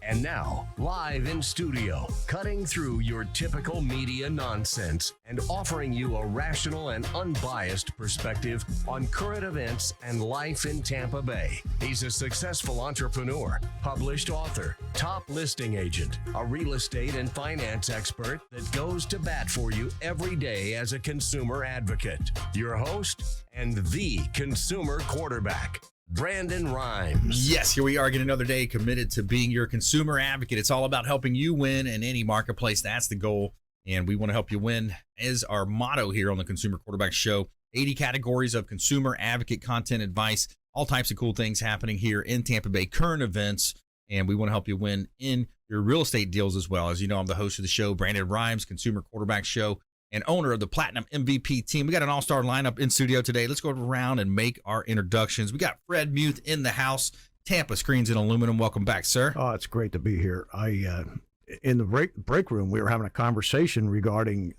And now, live in studio, cutting through your typical media nonsense and offering you a rational and unbiased perspective on current events and life in Tampa Bay. He's a successful entrepreneur, published author, top listing agent, a real estate and finance expert that goes to bat for you every day as a consumer advocate. Your host and the consumer quarterback, Brandon Rhymes. Yes, here we are again another day committed to being your consumer advocate. It's all about helping you win in any marketplace. That's the goal, and we want to help you win is our motto here on the Consumer Quarterback Show. 80 categories of consumer advocate content advice, all types of cool things happening here in Tampa Bay, current events, and we want to help you win in your real estate deals as well. As you know, I'm the host of the show, Brandon Rhymes, Consumer Quarterback Show, and owner of the Platinum MVP team. We got an all-star lineup in studio today. Let's go around and make our introductions. We got Fred Muth in the house, Tampa Screens and Aluminum. Welcome back, sir. Oh, it's great to be here. In the break room, we were having a conversation regarding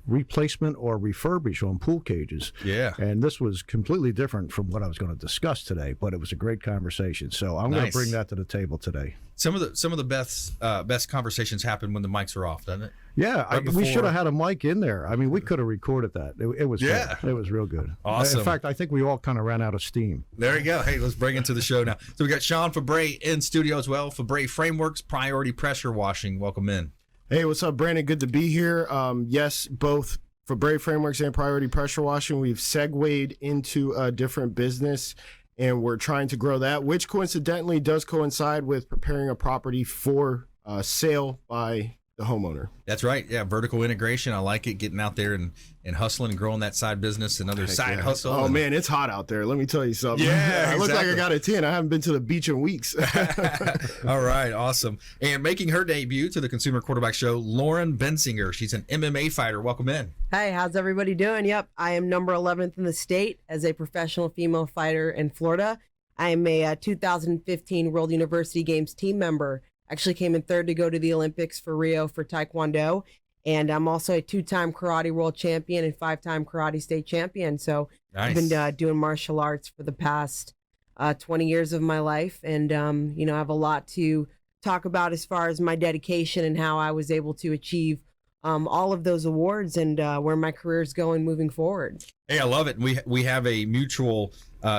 replacement or refurbish on pool cages. Yeah. And this was completely different from what I was going to discuss today, but it was a great conversation. So I'm going to bring that to the table today. Some of the best conversations happen when the mics are off, doesn't it? Yeah, we should have had a mic in there. I mean, we could have recorded that. It was good. It was real good. Awesome. In fact, I think we all kind of ran out of steam. There you go. Hey, let's bring it to the show now. So we got Sean Febre in studio as well. Febre Frameworks, Priority Pressure Washing. Welcome in. Hey, what's up, Brandon? Good to be here. Yes, both Febre Frameworks and Priority Pressure Washing, we've segued into a different business, and we're trying to grow that, which coincidentally does coincide with preparing a property for sale by the homeowner. That's right. Yeah, vertical integration. I like it, getting out there and hustling and growing that side business, another side hustle. Oh, man, it's hot out there. Let me tell you something. Yeah, I look like I got a 10. I haven't been to the beach in weeks. All right, awesome. And making her debut to the Consumer Quarterback Show, Lauren Bensinger. She's an MMA fighter. Welcome in. Hey, how's everybody doing? Yep, I am number 11th in the state as a professional female fighter in Florida. I am a 2015 World University Games team member. Actually came in third to go to the Olympics for Rio for Taekwondo. And I'm also a 2-time karate world champion and 5-time karate state champion. So nice. I've been doing martial arts for the past 20 years of my life. And, I have a lot to talk about as far as my dedication and how I was able to achieve all of those awards and where my career is going moving forward. Hey, I love it. We have a mutual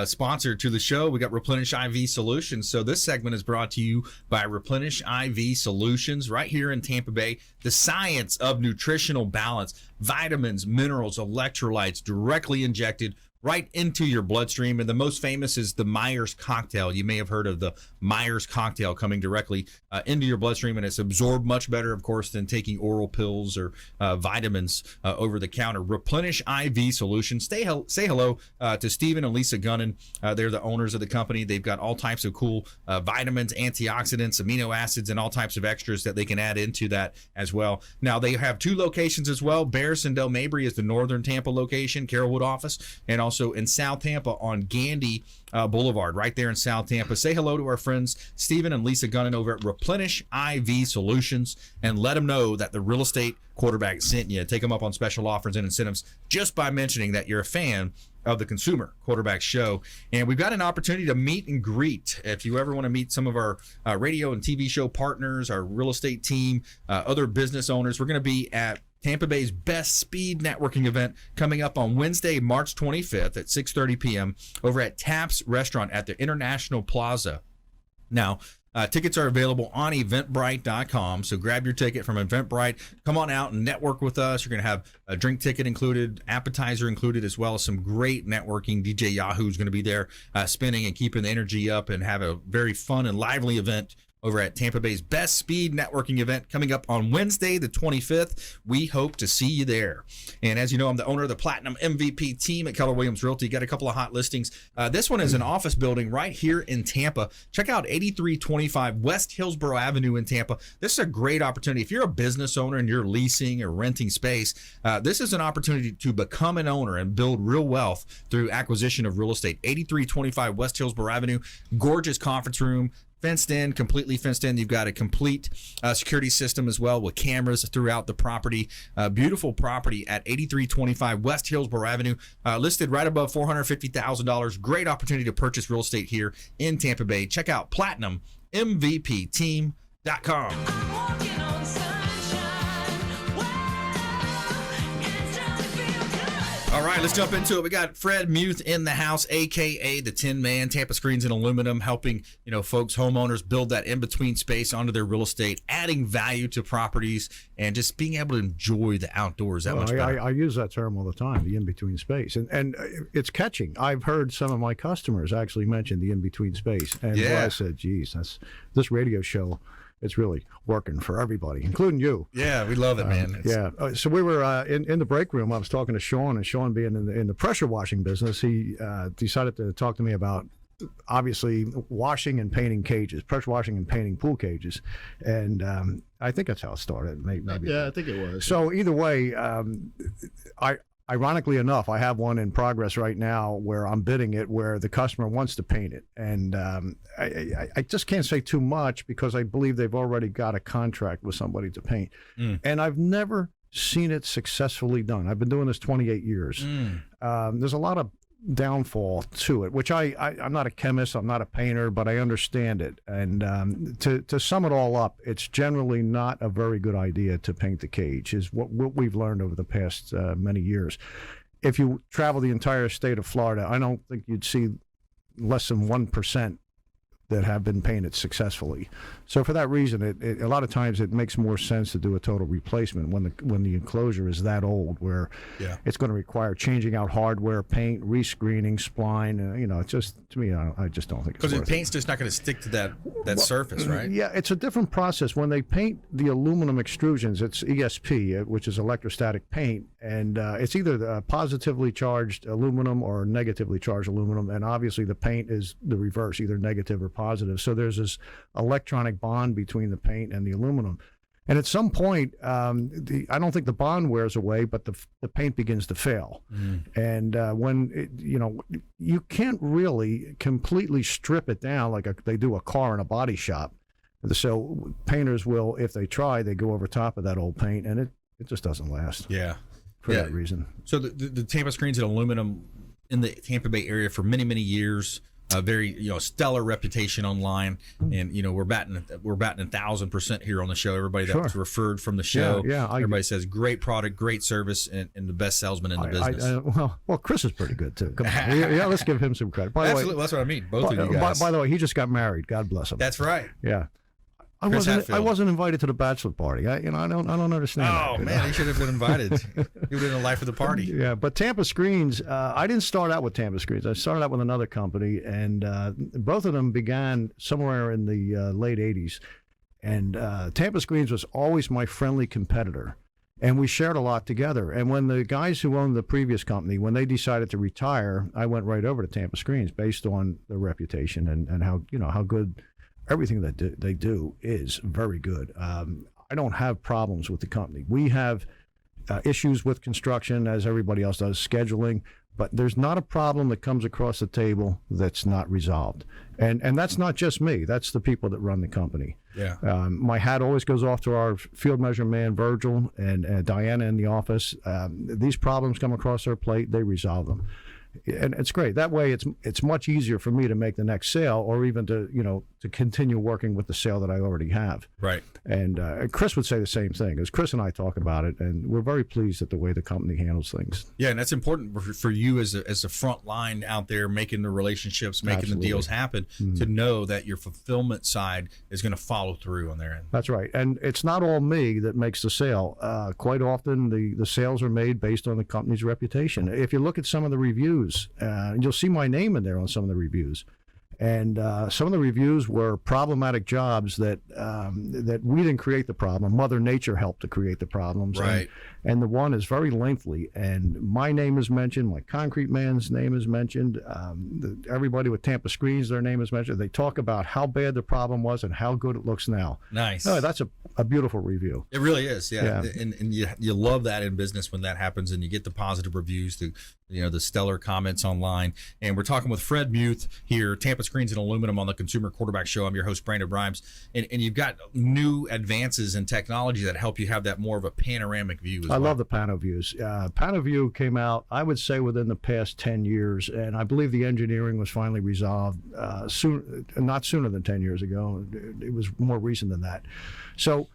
sponsor to the show. We got Replenish IV Solutions. So this segment is brought to you by Replenish IV Solutions right here in Tampa Bay. The science of nutritional balance, vitamins, minerals, electrolytes directly injected right into your bloodstream. And the most famous is the Myers cocktail. You may have heard of the Myers cocktail coming directly into your bloodstream, and it's absorbed much better, of course, than taking oral pills or vitamins over the counter. Replenish IV Solutions. Say hello to Stephen and Lisa Gunnan. They're the owners of the company. They've got all types of cool vitamins, antioxidants, amino acids, and all types of extras that they can add into that as well. Now, they have 2 locations as well. Barris Del Mabry is the northern Tampa location, Carrollwood office, and also in South Tampa on Gandy Boulevard, right there in South Tampa. Say hello to our friends Stephen and Lisa Gunnan over at Replenish IV Solutions and let them know that the real estate quarterback sent you. Take them up on special offers and incentives just by mentioning that you're a fan of the Consumer Quarterback Show. And we've got an opportunity to meet and greet. If you ever want to meet some of our radio and TV show partners, our real estate team, other business owners, we're going to be at Tampa Bay's best speed networking event coming up on Wednesday, March 25th at 6:30 p.m. over at Taps Restaurant at the International Plaza. Now, tickets are available on eventbrite.com, so grab your ticket from Eventbrite. Come on out and network with us. You're going to have a drink ticket included, appetizer included, as well as some great networking. DJ Yahoo is going to be there spinning and keeping the energy up and have a very fun and lively event over at Tampa Bay's best speed networking event coming up on Wednesday, the 25th. We hope to see you there. And as you know, I'm the owner of the Platinum MVP team at Keller Realty. Got a couple of hot listings. This one is an office building right here in Tampa. Check out 8325 West Hillsborough Avenue in Tampa. This is a great opportunity. If you're a business owner and you're leasing or renting space, this is an opportunity to become an owner and build real wealth through acquisition of real estate. 8325 West Hillsborough Avenue. Gorgeous conference room. Fenced in, completely fenced in. You've got a complete security system as well with cameras throughout the property. Beautiful property at 8325 West Hillsborough Avenue, listed right above $450,000. Great opportunity to purchase real estate here in Tampa Bay. Check out Platinum MVP Team Realty.com. All right, let's jump into it. We got Fred Muth in the house, aka the Tin Man, Tampa Screens and Aluminum, helping folks, homeowners, build that in-between space onto their real estate, adding value to properties, and just being able to enjoy the outdoors that much better. I use that term all the time, the in-between space, and it's catching. I've heard some of my customers actually mention the in-between space, and I said, "Geez, this radio show." It's really working for everybody, including you. Yeah, we love it, man. So we were in the break room. I was talking to Sean, and Sean, being in the pressure washing business, he decided to talk to me about obviously washing and painting cages, pressure washing and painting pool cages, and I think that's how it started. Maybe. Yeah, I think it was. So either way, ironically enough, I have one in progress right now where I'm bidding it, where the customer wants to paint it. And I just can't say too much because I believe they've already got a contract with somebody to paint. And I've never seen it successfully done. I've been doing this 28 years. There's a lot of downfall to it, which I'm not a chemist, I'm not a painter, but I understand it. And to sum it all up, it's generally not a very good idea to paint the cage, is what we've learned over the past many years. If you travel the entire state of Florida, I don't think you'd see less than 1% that have been painted successfully. So for that reason, a lot of times it makes more sense to do a total replacement when the enclosure is that old, where it's going to require changing out hardware, paint, rescreening, spline. It's just, to me, I just don't think it's worth it. Because the paint's just not going to stick to that surface, right? Yeah, it's a different process. When they paint the aluminum extrusions, it's ESP, which is electrostatic paint, and it's either positively charged aluminum or negatively charged aluminum, and obviously the paint is the reverse, either negative or positive. So there's this electronic bond between the paint and the aluminum. And at some point, I don't think the bond wears away, but the paint begins to fail. And you can't really completely strip it down like they do a car in a body shop. So painters will, if they try, they go over top of that old paint, and it just doesn't last. Yeah. For that reason. So the Tampa Screens and Aluminum in the Tampa Bay area for many, many years. A very stellar reputation online, and we're batting 1,000% here on the show. Everybody that was referred from the show, everybody says great product, great service, and the best salesman in the business. Well, Chris is pretty good too. Come on, let's give him some credit. By the way, that's what I mean. Both of you guys. By the way, he just got married. God bless him. That's right. Yeah. I wasn't invited to the bachelor party. I don't understand. Oh that, man, you should have been invited. You would have been the life of the party. Yeah, but Tampa Screens, I didn't start out with Tampa Screens. I started out with another company, and both of them began somewhere in the late '80s. And Tampa Screens was always my friendly competitor, and we shared a lot together. And when the guys who owned the previous company, when they decided to retire, I went right over to Tampa Screens based on their reputation and how good. Everything that they do is very good. I don't have problems with the company. We have issues with construction, as everybody else does, scheduling, but there's not a problem that comes across the table that's not resolved. And that's not just me. That's the people that run the company. Yeah. My hat always goes off to our field measurement man, Virgil, and Diana in the office. These problems come across their plate, they resolve them. And it's great. That way, it's much easier for me to make the next sale, or even to continue working with the sale that I already have. Right. And Chris would say the same thing, as Chris and I talk about it, and we're very pleased at the way the company handles things. Yeah, and that's important for you as a front line out there, making the relationships, making the deals happen, to know that your fulfillment side is going to follow through on their end. That's right. And it's not all me that makes the sale. Quite often, the sales are made based on the company's reputation. If you look at some of the reviews, you'll see my name in there on some of the reviews. And some of the reviews were problematic jobs that we didn't create the problem. Mother Nature helped to create the problems. Right. And the one is very lengthy. And my name is mentioned. My concrete man's name is mentioned. Everybody with Tampa Screens, their name is mentioned. They talk about how bad the problem was and how good it looks now. Nice. Oh, that's a beautiful review. It really is. Yeah. And you love that in business when that happens and you get the positive reviews. The the stellar comments online. And we're talking with Fred Muth here, Tampa Screens and Aluminum on the Consumer Quarterback Show. I'm your host, Brandon Rhymes. And you've got new advances in technology that help you have that more of a panoramic view as well. I love the Pano Views. Pano View came out, I would say, within the past 10 years, and I believe the engineering was finally resolved not sooner than 10 years ago. It was more recent than that. So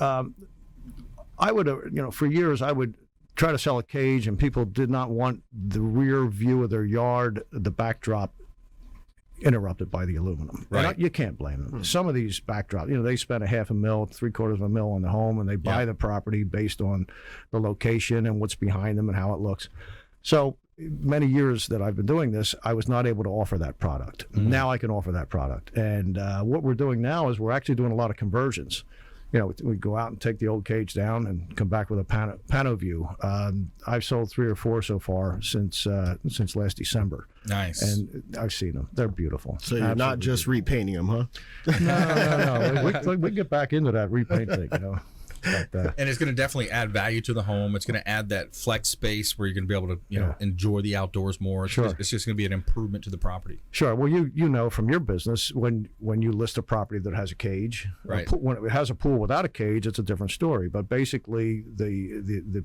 I would, for years, I would try to sell a cage, and people did not want the rear view of their yard, the backdrop, interrupted by the aluminum. Right. You can't blame them. Some of these backdrops, they spend $500,000, $750,000 on the home, and they buy the property based on the location and what's behind them and how it looks. So many years that I've been doing this, I was not able to offer that product. Now I can offer that product. And what we're doing now is we're actually doing a lot of conversions. We go out and take the old cage down and come back with a Pano View. I've sold 3 or 4 so far since last December. Nice. And I've seen them. They're beautiful. So you're not just repainting them, huh? No. We get back into that repaint thing, But, and it's going to definitely add value to the home. It's going to add that flex space where you're going to be able to, enjoy the outdoors more. It's just going to be an improvement to the property. Sure. Well, you know from your business, when you list a property that has a cage, right? When it has a pool without a cage, it's a different story. But basically, the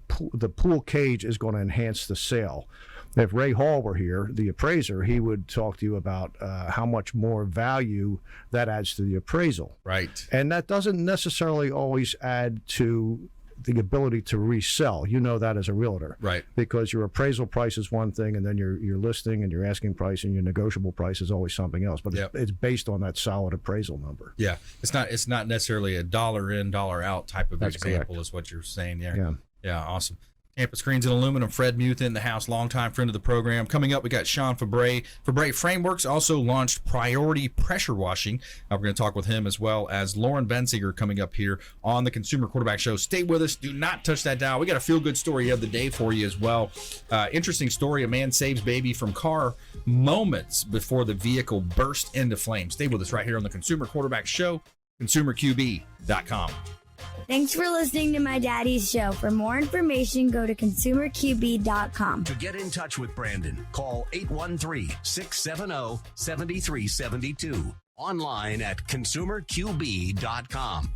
pool cage is going to enhance the sale. If Ray Hall were here, the appraiser, he would talk to you about how much more value that adds to the appraisal. Right. And that doesn't necessarily always add to the ability to resell. You know that as a realtor. Right. Because your appraisal price is one thing, and then your listing and your asking price and your negotiable price is always something else. But it's based on that solid appraisal number. Yeah. It's not necessarily a dollar in, dollar out type of example. Correct. Is what you're saying there. Yeah. Yeah, awesome. Tampa Screens and Aluminum, Fred Muth in the house, longtime friend of the program. Coming up, we got Sean Febre. Febre Frameworks also launched Priority Pressure Washing. We're going to talk with him, as well as Lauren Bensinger coming up here on the Consumer Quarterback Show. Stay with us. Do not touch that dial. We got a feel-good story of the day for you as well. Interesting story. A man saves baby from car moments before the vehicle burst into flames. Stay with us right here on the Consumer Quarterback Show, consumerqb.com. Thanks for listening to my daddy's show. For more information, go to consumerqb.com. To get in touch with Brandon, call 813-670-7372. Online at consumerqb.com.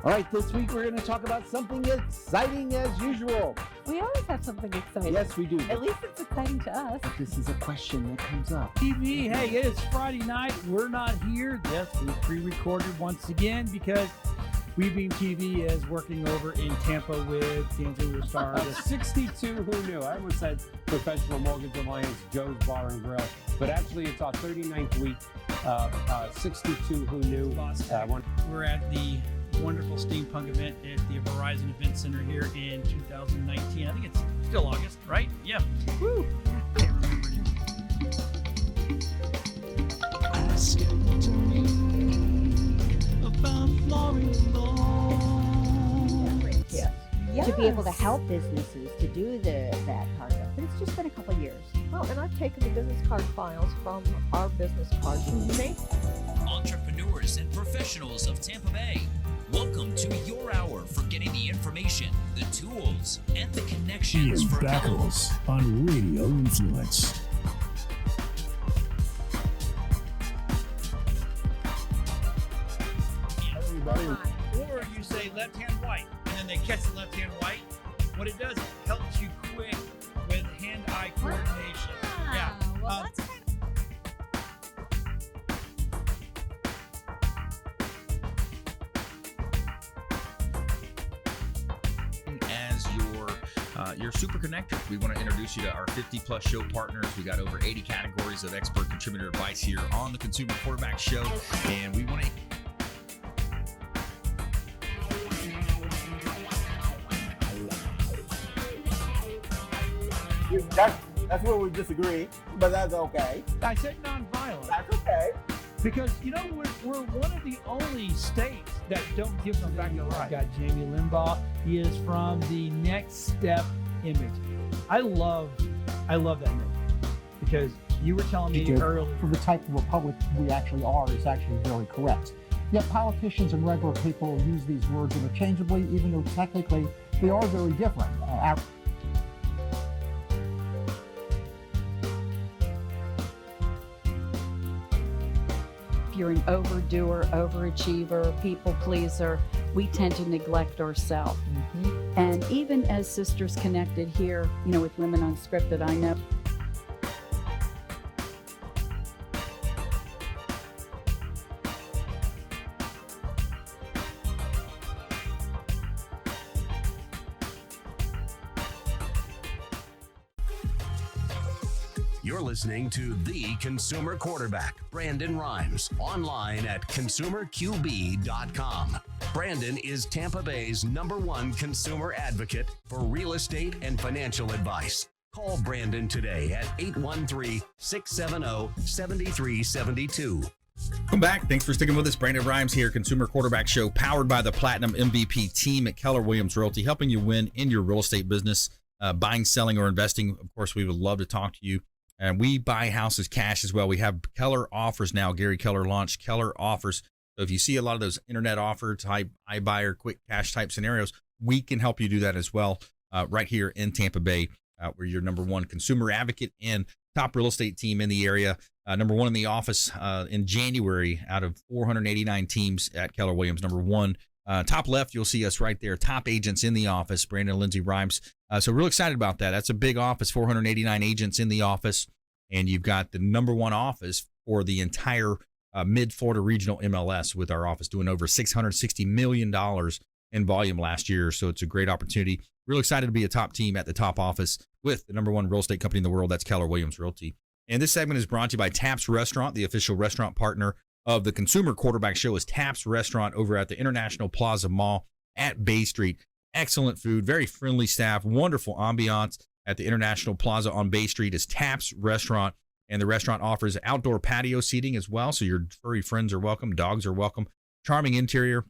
All right, this week we're going to talk about something exciting as usual. We always have something exciting. Yes, we do. At least it's exciting to us. But this is a question that comes up. TV, hey, it is Friday night. We're not here. Yes, we pre-recorded once again because WeBeam TV is working over in Tampa with D'Angelo Star. The 62 Who Knew. I almost said Professional Mortgage Alliance, Joe's Bar and Grill. But actually, it's our 39th week. 62 Who Knew. We're at the wonderful steampunk event at the Verizon Event Center here in 2019. I think it's still August, right? Yeah. Woo! Can't remember anymore. Ask me about Florida. Yes. To be able to help businesses to do that part of it. But it's just been a couple of years. Well, and I've taken the business card files from our business cards and made entrepreneurs and professionals of Tampa Bay. Welcome to your hour for getting the information, the tools, and the connections for Battles on Radio Influence. Or you say left-hand white, and then they catch the left-hand white. What it does, it helps you quick with hand-eye coordination. Yeah. Well, that's kind as your super connector. We want to introduce you to our 50+ show partners. We got over 80 categories of expert contributor advice here on the Consumer Quarterback Show, and we want to That's where we disagree, but that's okay. I said nonviolent. That's okay. Because, we're one of the only states that don't give them back the right. We've got Jamie Limbaugh. He is from the Next Step Image. I love that name because You were telling me earlier. For the type of republic we actually are is actually very correct. Yet politicians and regular people use these words interchangeably, even though technically they are very different. If you're an overdoer, overachiever, people pleaser, we tend to neglect ourselves. And even as Sisters Connected here, with Women Unscripted, I know You're listening to The Consumer Quarterback, Brandon Rhymes, online at consumerqb.com. Brandon is Tampa Bay's #1 consumer advocate for real estate and financial advice. Call Brandon today at 813-670-7372. Welcome back. Thanks for sticking with us. Brandon Rhymes here, Consumer Quarterback Show, powered by the Platinum MVP team at Keller Williams Realty, helping you win in your real estate business, buying, selling, or investing. Of course, we would love to talk to you. And we buy houses cash as well. We have Keller offers now. Gary Keller launched Keller offers. So if you see a lot of those internet offer type, iBuyer, quick cash type scenarios, we can help you do that as well right here in Tampa Bay. We're your #1 consumer advocate and top real estate team in the area. #1 in the office in January out of 489 teams at Keller Williams. #1. Top left, you'll see us right there. Top agents in the office, Brandon and Lindsay Rhymes. So real excited about that. That's a big office, 489 agents in the office. And you've got the #1 office for the entire mid-Florida regional MLS with our office doing over $660 million in volume last year. So it's a great opportunity. Real excited to be a top team at the top office with the #1 real estate company in the world. That's Keller Williams Realty. And this segment is brought to you by Taps Restaurant, the official restaurant partner of the Consumer Quarterback Show is Taps Restaurant over at the International Plaza Mall at Bay Street. Excellent food, very friendly staff, wonderful ambiance at the International Plaza on Bay Street is Taps Restaurant. And the restaurant offers outdoor patio seating as well. So your furry friends are welcome. Dogs are welcome. Charming interior.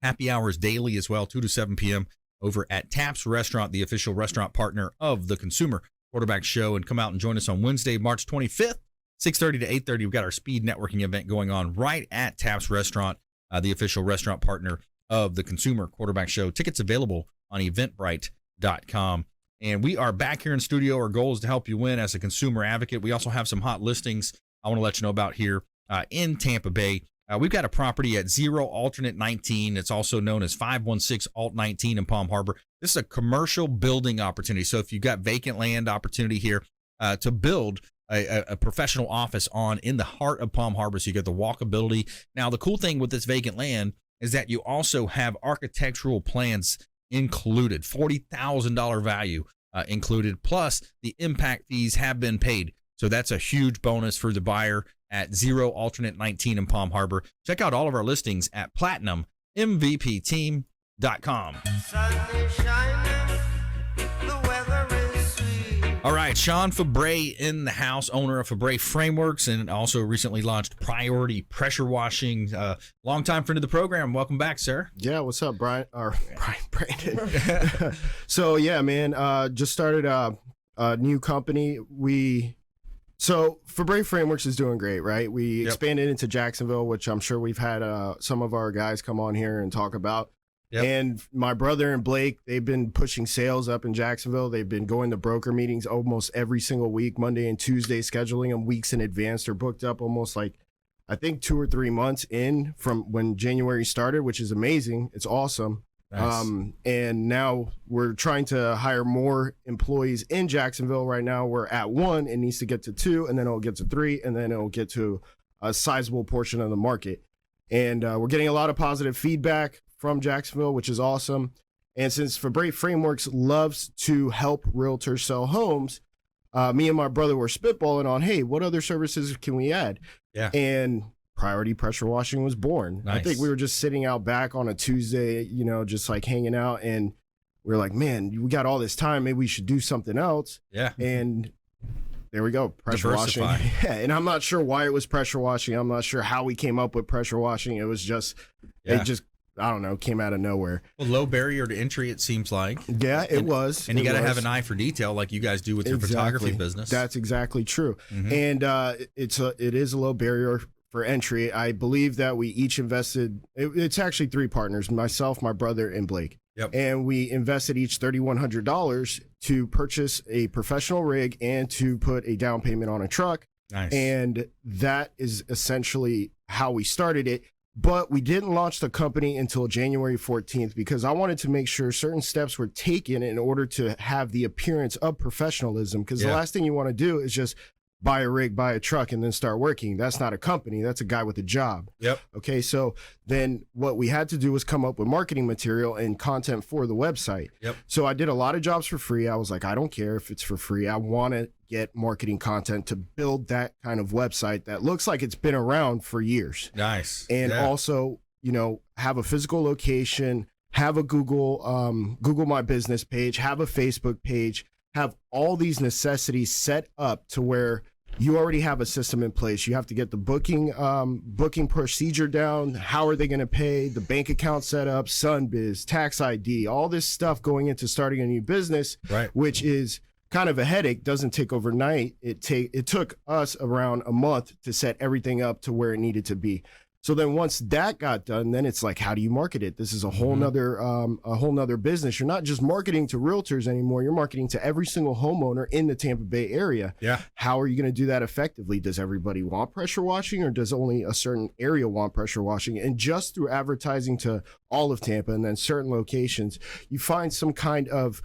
Happy hours daily as well, 2 to 7 p.m. over at Taps Restaurant, the official restaurant partner of the Consumer Quarterback Show. And come out and join us on Wednesday, March 25th, 6:30 to 8:30. We've got our speed networking event going on right at Taps Restaurant, the official restaurant partner of the Consumer Quarterback Show. Tickets available on eventbrite.com. And we are back here in studio. Our goal is to help you win as a consumer advocate. We also have some hot listings I want to let you know about here in Tampa Bay. We've got a property at 0 Alternate 19. It's also known as 516 Alt 19 in Palm Harbor. This is a commercial building opportunity. So if you've got vacant land opportunity here to build a professional office on in the heart of Palm Harbor, so you get the walkability. Now, the cool thing with this vacant land is that you also have architectural plans included, $40,000 value included, plus the impact fees have been paid. So that's a huge bonus for the buyer at 0 Alternate 19 in Palm Harbor. Check out all of our listings at PlatinumMVPTeam.com. All right, Sean Febre in the house, owner of Febre Frameworks, and also recently launched Priority Pressure Washing. Longtime friend of the program. Welcome back, sir. Yeah, what's up, Brandon? So yeah, man, just started a new company. So Febre Frameworks is doing great, right? We expanded into Jacksonville, which I'm sure we've had some of our guys come on here and talk about. Yep. And my brother and Blake, they've been pushing sales up in Jacksonville. They've been going to broker meetings almost every single week, Monday and Tuesday, scheduling them weeks in advance. They're booked up almost like, I think 2 or 3 months in from when January started, which is amazing. It's awesome. Nice. And now we're trying to hire more employees in Jacksonville. Right now we're at 1. It needs to get to 2, and then it'll get to 3, and then it'll get to a sizable portion of the market. And we're getting a lot of positive feedback from Jacksonville, which is awesome. And since Febre Frameworks loves to help realtors sell homes, me and my brother were spitballing on, hey, what other services can we add? Yeah. And Priority Pressure Washing was born. Nice. I think we were just sitting out back on a Tuesday, just like hanging out, and we were like, man, we got all this time. Maybe we should do something else. Yeah. And there we go. Pressure washing. Yeah. And I'm not sure why it was pressure washing. I'm not sure how we came up with pressure washing. It was just, it just I don't know, came out of nowhere. Well, low barrier to entry, it seems like. Yeah, it was. And you got to have an eye for detail like you guys do with your photography business. That's exactly true. And it is a low barrier for entry. I believe that we each invested, it's actually 3 partners, myself, my brother, and Blake. Yep. And we invested each $3,100 to purchase a professional rig and to put a down payment on a truck. Nice. And that is essentially how we started it. But we didn't launch the company until January 14th because I wanted to make sure certain steps were taken in order to have the appearance of professionalism. Because the last thing you want to do is just buy a rig, buy a truck, and then start working. That's not a company. That's a guy with a job. Yep. Okay, so then what we had to do was come up with marketing material and content for the website. Yep. So I did a lot of jobs for free. I was like, I don't care if it's for free. I want to get marketing content to build that kind of website that looks like it's been around for years. Nice. And also, you know, have a physical location, have a Google My Business page, have a Facebook page, have all these necessities set up to where you already have a system in place. You have to get the booking procedure down. How are they going to pay? The bank account set up, SunBiz, tax ID, all this stuff going into starting a new business, which is kind of a headache. Doesn't take overnight. It took us around a month to set everything up to where it needed to be. So then once that got done, then it's like, how do you market it? This is a whole nother business. You're not just marketing to realtors anymore. You're marketing to every single homeowner in the Tampa Bay area. Yeah. How are you going to do that effectively? Does everybody want pressure washing or does only a certain area want pressure washing? And just through advertising to all of Tampa and then certain locations, you find some kind of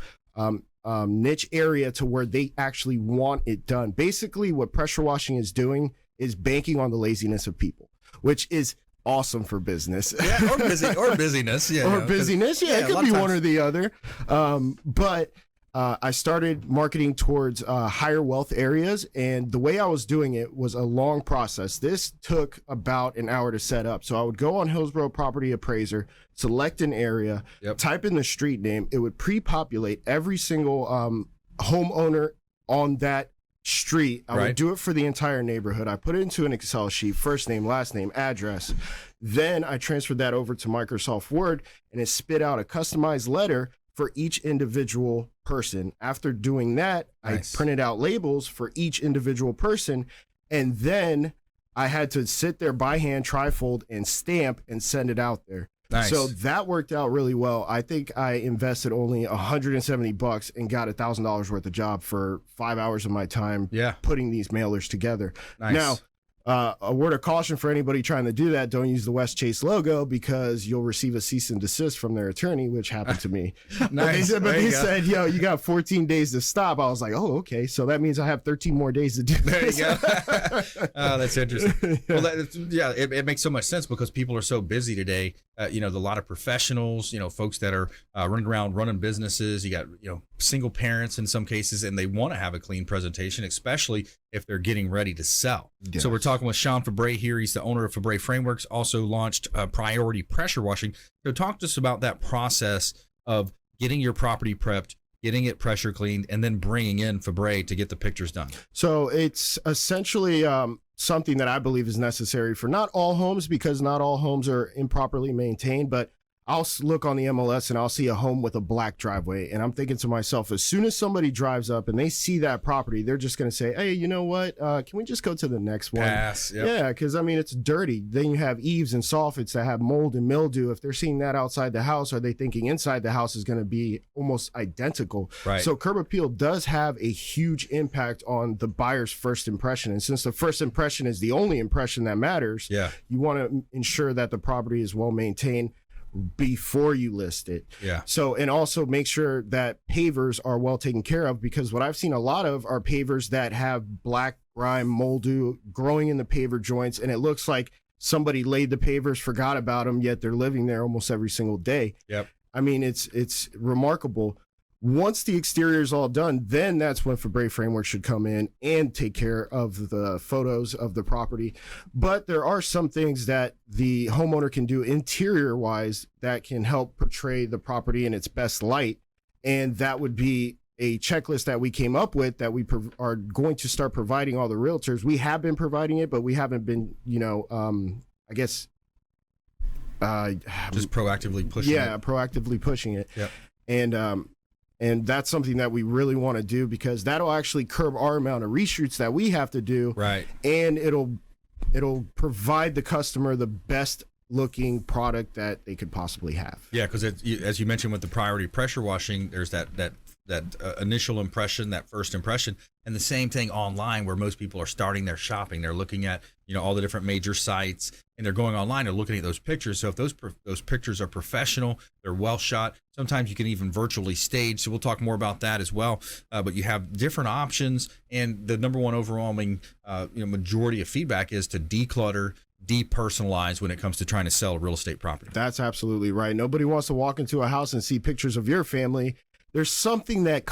niche area to where they actually want it done. Basically, what pressure washing is doing is banking on the laziness of people, which is awesome for business. Yeah, or busyness. Yeah, or busyness. Yeah, it could be one or the other. But I started marketing towards higher wealth areas, and the way I was doing it was a long process. This took about an hour to set up. So I would go on Hillsborough Property Appraiser, select an area, type in the street name. It would pre-populate every single homeowner on that street. I would do it for the entire neighborhood. I put it into an Excel sheet, first name, last name, address. Then I transferred that over to Microsoft Word, and it spit out a customized letter for each individual person. After doing that, I printed out labels for each individual person, and then I had to sit there by hand, trifold, and stamp and send it out there. Nice. So that worked out really well. I think I invested only $170 and got $1,000 worth of job for 5 hours of my time putting these mailers together. Nice. Now, a word of caution for anybody trying to do that: don't use the West Chase logo because you'll receive a cease and desist from their attorney, which happened to me. Nice. But they said, yo, you got 14 days to stop. I was like, oh, okay. So that means I have 13 more days to do this. There you go. Oh, that's interesting. Well, it makes so much sense because people are so busy today. You know, a lot of professionals, you know, folks that are running around running businesses. You got, you know, single parents in some cases, and they want to have a clean presentation, especially if they're getting ready to sell. Yes. So we're talking with Sean Febre here. He's the owner of Febre Frameworks, also launched Priority Pressure Washing. So talk to us about that process of getting your property prepped, getting it pressure cleaned, and then bringing in Febre to get the pictures done. So it's essentially something that I believe is necessary for not all homes, because not all homes are improperly maintained, but I'll look on the MLS and I'll see a home with a black driveway. And I'm thinking to myself, as soon as somebody drives up and they see that property, they're just going to say, hey, you know what? Can we just go to the next one? Pass. Yep. Yeah, because I mean, it's dirty. Then you have eaves and soffits that have mold and mildew. If they're seeing that outside the house, are they thinking inside the house is going to be almost identical? Right. So curb appeal does have a huge impact on the buyer's first impression. And since the first impression is the only impression that matters, you want to ensure that the property is well maintained before you list it. Yeah. So, and also make sure that pavers are well taken care of, because what I've seen a lot of are pavers that have black grime, moldu growing in the paver joints, and it looks like somebody laid the pavers, forgot about them, yet they're living there almost every single day. Yep. I mean, it's remarkable. Once the exterior is all done, then that's when Febre Framework should come in and take care of the photos of the property. But there are some things that the homeowner can do interior-wise that can help portray the property in its best light. And that would be a checklist that we came up with that we are going to start providing all the realtors. We have been providing it, but we haven't been, I guess, Just proactively pushing it. Proactively pushing it. Yep. And that's something that we really want to do, because that'll actually curb our amount of reshoots that we have to do. Right. And it'll provide the customer the best looking product that they could possibly have. Yeah, because as you mentioned with the priority pressure washing, there's that initial impression, that first impression, and the same thing online where most people are starting their shopping. They're looking at all the different major sites, and they're going online. They're looking at those pictures. So if those pictures are professional, they're well shot. Sometimes you can even virtually stage. So we'll talk more about that as well. But you have different options, and the number one overwhelming majority of feedback is to declutter, depersonalize when it comes to trying to sell a real estate property. That's absolutely right. Nobody wants to walk into a house and see pictures of your family. There's something that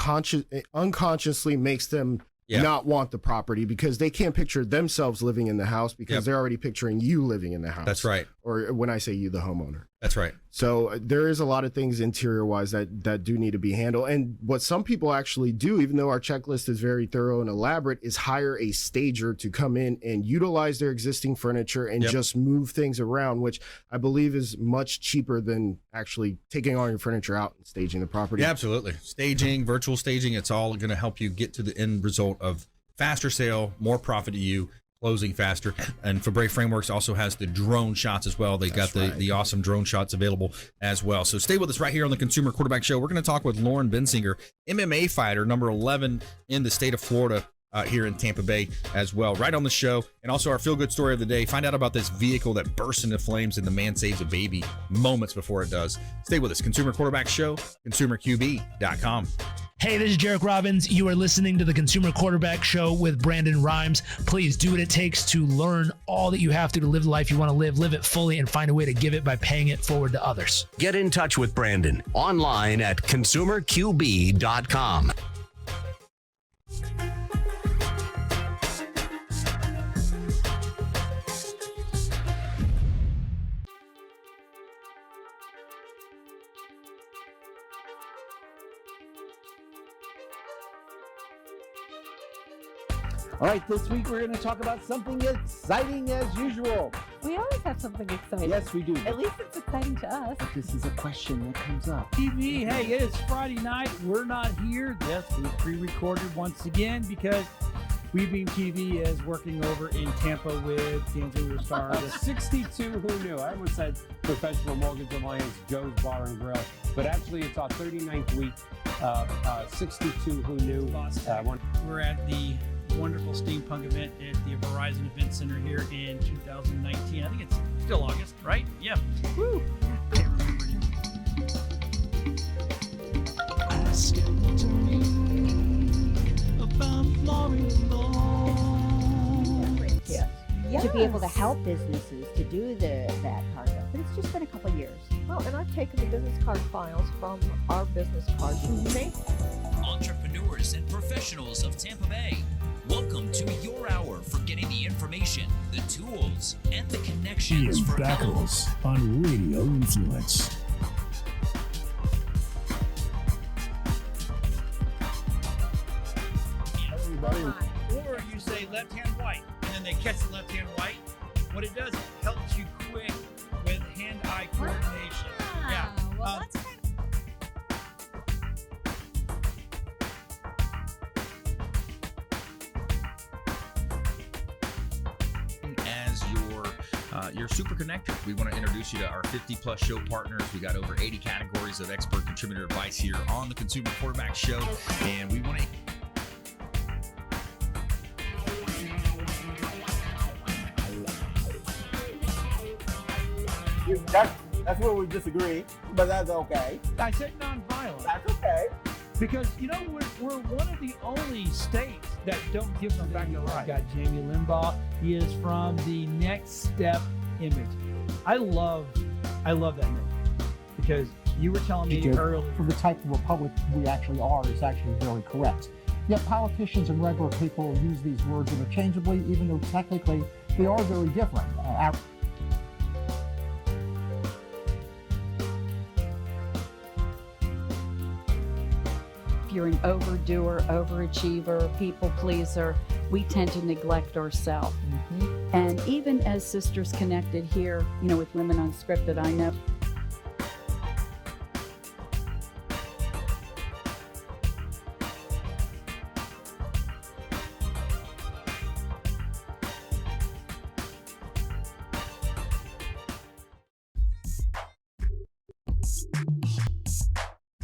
unconsciously makes them not want the property, because they can't picture themselves living in the house, because they're already picturing you living in the house. That's right. Or when I say you, the homeowner. That's right. So there is a lot of things interior-wise that do need to be handled. And what some people actually do, even though our checklist is very thorough and elaborate, is hire a stager to come in and utilize their existing furniture and just move things around, which I believe is much cheaper than actually taking all your furniture out and staging the property. Yeah, absolutely. Staging, virtual staging, it's all going to help you get to the end result of faster sale, more profit to you, closing faster. And Febre Frameworks also has the drone shots as well. They got the awesome drone shots available as well. So stay with us right here on the Consumer Quarterback Show. We're going to talk with Lauren Bensinger, MMA fighter, number 11 in the state of Florida, here in Tampa Bay as well, right on the show. And also our feel-good story of the day. Find out about this vehicle that bursts into flames and the man saves a baby moments before it does. Stay with us. Consumer Quarterback Show, consumerqb.com. Hey, this is Jarek Robbins. You are listening to the Consumer Quarterback Show with Brandon Rhymes. Please do what it takes to learn all that you have to live the life you want to live it fully, and find a way to give it by paying it forward to others. Get in touch with Brandon online at consumerqb.com. All right, this week we're going to talk about something exciting as usual. We always have something exciting. Yes, we do. At least it's exciting to us. This is a question that comes up. TV, hey, it is Friday night. We're not here. Yes, we pre-recorded once again because WeBeam TV is working over in Tampa with Bensinger Star. 62 who knew. I almost said Professional Mortgage Alliance, Joe's Bar and Grill, but actually it's our 39th week. 62 who knew. We're at the wonderful steampunk event at the Verizon Event Center here in 2019. I think it's still August, right? Yeah. Woo! Can't remember. Ask to me about Yes. To be able to help businesses to do that part of it. But it's just been a couple of years. Well, and I've taken the business card files from our business cards and made Entrepreneurs and professionals of Tampa Bay, welcome to your hour for getting the information, the tools, and the connections Ian for Beckles on Radio Influence. Or you say left hand white, and then they catch the left hand white. What it does, it helps you quick with hand-eye coordination. Yeah. Well, that's kind As your super connector, we want to introduce you to our 50+ show partners. We got over 80 categories of expert contributor advice here on the Consumer Quarterback Show, and we want to. That's where we disagree, but that's okay. I said nonviolent. That's okay. Because, we're one of the only states that don't give them back to life. We've got Jamie Limbaugh. He is from the Next Step Image. I love that name because you were telling me earlier. For the type of republic we actually are is actually very correct. Yet politicians and regular people use these words interchangeably, even though technically they are very different. If you're an overdoer, overachiever, people pleaser, we tend to neglect ourselves. And even as Sisters Connected here, with Women Unscripted, I know